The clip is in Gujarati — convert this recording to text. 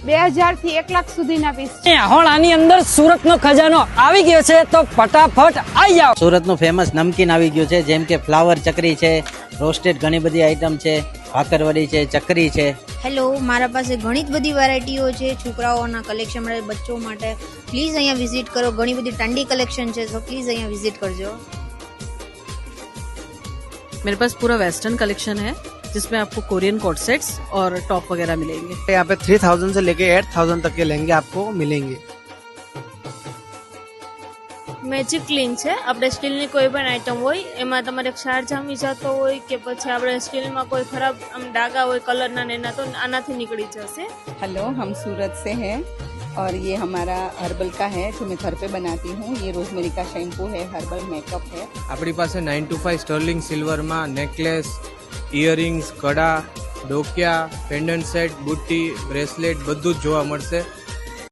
2000 થી 1 લાખ સુધીના પીસ છે। હવે આની અંદર સુરતનો ખજાનો આવી ગયો છે, તો ફટાફટ આવી જાઓ। સુરતનું ફેમસ નમકીન આવી ગયું છે, જેમ કે ફ્લાવર ચકરી છે, રોસ્ટેડ ઘણી બધી આઈટમ છે, ભાખરવડી છે, ચકરી છે। હેલો, મારા પાસે ઘણી જ બધી વેરાયટીઓ છે છોકરાઓના કલેક્શન માટે, બચ્ચો માટે। પ્લીઝ અહીંયા વિઝિટ કરો, ઘણી બધી ટ્રેન્ડી કલેક્શન છે, તો પ્લીઝ અહીંયા વિઝિટ કરજો। मेरे पास पूरा वेस्टर्न कलेक्शन है जिसमें आपको कोरियन कोट सेट्स और टॉप वगैरह मिलेंगे। यहाँ पे 3000 से लेके 8000 तक के लहंगे आपको मिलेंगे। મેજિક ક્લીન છે, આપણે સ્ટીલની કોઈ પણ આઈટમ હોય એમાં તમારે ક્ષાર જામી જતો હોય કે પછી આપણે સ્ટીલમાં કોઈ ખરાબ આમ ડાઘા હોય કલરના ને એના, તો આનાથી નીકળી જશે। हेलो, हम सूरत से हैं और ये हमारा हर्बल का है जो मैं घर पे बनाती हूँ। ये रोजमेरी का शैम्पू है, हर्बल मेकअप है। આપણી પાસે 9 to 5 સ્ટર્લિંગ સિલ્વરમાં નેકલેસ, ઇયરિંગ્સ, કડા, ડોકિયા, પેન્ડન્ટ સેટ, બુટ્ટી, બ્રેસલેટ બધું જ જોવા મળશે।